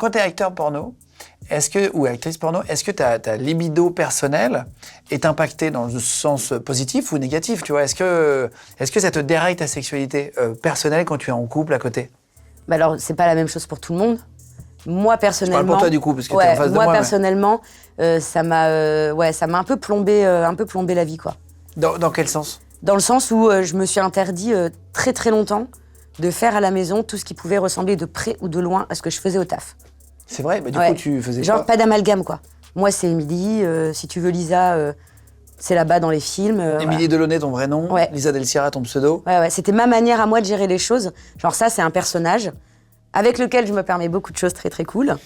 quand tu es acteur porno, ou actrice porno, est-ce que ta libido personnelle est impactée dans le sens positif ou négatif, tu vois? Est-ce que ça te déraille ta sexualité personnelle quand tu es en couple à côté? Bah alors, c'est pas la même chose pour tout le monde. Moi, personnellement... Je parle pour toi, du coup, parce que t'es en face de moi. Moi, personnellement, ça m'a un peu plombé la vie, quoi. Dans quel sens? Dans le sens où je me suis interdit très très longtemps de faire à la maison tout ce qui pouvait ressembler de près ou de loin à ce que je faisais au taf. C'est vrai? Bah, du coup, tu faisais quoi? Genre pas d'amalgame, quoi. Moi, c'est Émilie. Si tu veux Lisa, c'est là-bas dans les films. Émilie Delaunay, ton vrai nom. Ouais. Lisa Del Sierra, ton pseudo. Ouais. C'était ma manière à moi de gérer les choses. Genre ça, c'est un personnage avec lequel je me permets beaucoup de choses très très cool.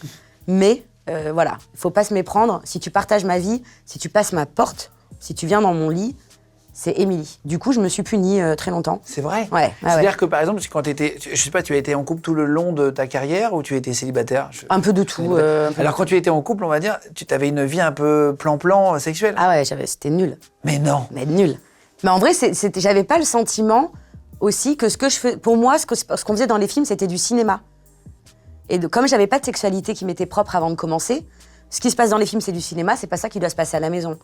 Mais voilà, faut pas se méprendre. Si tu partages ma vie, si tu passes ma porte, si tu viens dans mon lit, c'est Émilie. Du coup, je me suis punie très longtemps. C'est vrai? Ouais. C'est-à-dire que, par exemple, quand je sais pas, tu as été en couple tout le long de ta carrière ou tu étais célibataire? Un peu de tout. Alors, quand tu étais en couple, on va dire, tu avais une vie un peu plan-plan sexuelle? Ah ouais, c'était nul. Mais non! Mais nul. Mais en vrai, j'avais pas le sentiment aussi que ce que je fais... Pour moi, ce qu'on faisait dans les films, c'était du cinéma. Et comme j'avais pas de sexualité qui m'était propre avant de commencer, ce qui se passe dans les films, c'est du cinéma, c'est pas ça qui doit se passer à la maison.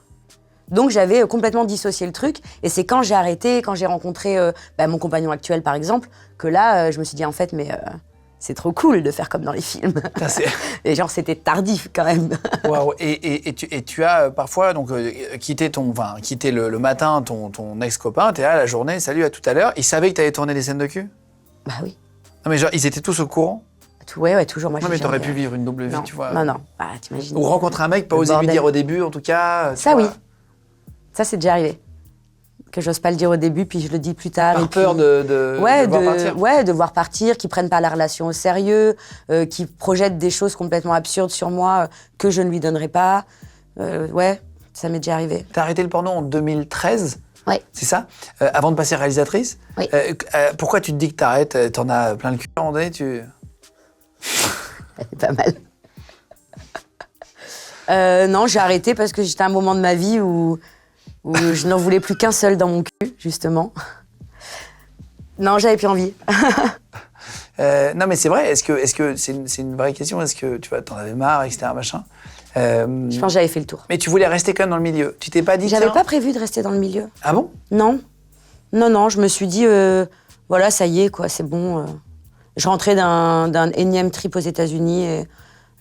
Donc j'avais complètement dissocié le truc, et c'est quand j'ai arrêté, quand j'ai rencontré mon compagnon actuel par exemple, que là je me suis dit en fait c'est trop cool de faire comme dans les films. Et genre c'était tardif quand même. Waouh. Et tu as parfois donc quitté le matin ton ex-copain, t'es là la journée, salut, à tout à l'heure. Ils savaient que t'allais tourner des scènes de cul? Bah oui. Non mais genre ils étaient tous au courant? Ouais, toujours. Moi, non mais t'aurais pu vivre une double vie, tu vois. Non. Bah, t'imagines. Ou rencontrer un mec, pas oser lui dire au début en tout cas. Ça oui. Ça, c'est déjà arrivé. Que j'ose pas le dire au début, puis je le dis plus tard. Par peur de voir partir. Ouais, de voir partir, qu'ils prennent pas la relation au sérieux, qu'ils projettent des choses complètement absurdes sur moi que je ne lui donnerai pas. Ouais, ça m'est déjà arrivé. T'as arrêté le porno en 2013? Ouais. C'est ça? Avant de passer réalisatrice? Oui. Pourquoi tu te dis que t'arrêtes? T'en as plein le cul à un moment donné, Elle est pas mal. Non, j'ai arrêté parce que j'étais à un moment de ma vie où je n'en voulais plus qu'un seul dans mon cul, justement. Non, j'avais plus envie. Non, mais c'est vrai. Est-ce que c'est une vraie question? Est-ce que tu vois, t'en avais marre, etc., machin? Je pense que j'avais fait le tour. Mais tu voulais rester quand même dans le milieu. Tu t'es pas dit? J'avais pas prévu de rester dans le milieu. Ah bon? Non. Je me suis dit, voilà, ça y est, quoi, c'est bon. Je rentrais d'un énième trip aux États-Unis et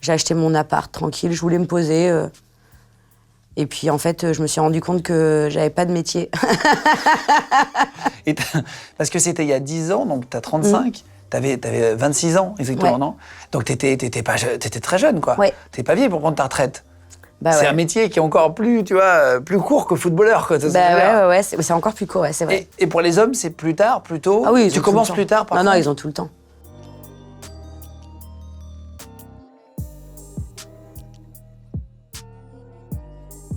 j'ai acheté mon appart tranquille. Je voulais me poser. Et puis, en fait, je me suis rendu compte que j'avais pas de métier. Parce que c'était il y a 10 ans, donc t'as 35, t'avais 26 ans, exactement, ouais. Non? Donc t'étais très jeune, quoi. Ouais. T'es pas vieille pour prendre ta retraite. Bah c'est ouais. un métier qui est encore plus, tu vois, plus court que footballeur, quoi. Ouais, c'est encore plus court, ouais, c'est vrai. Et pour les hommes, c'est plus tard, plus tôt? Ah oui, tu commences plus tard, par contre? Non, ils ont tout le temps.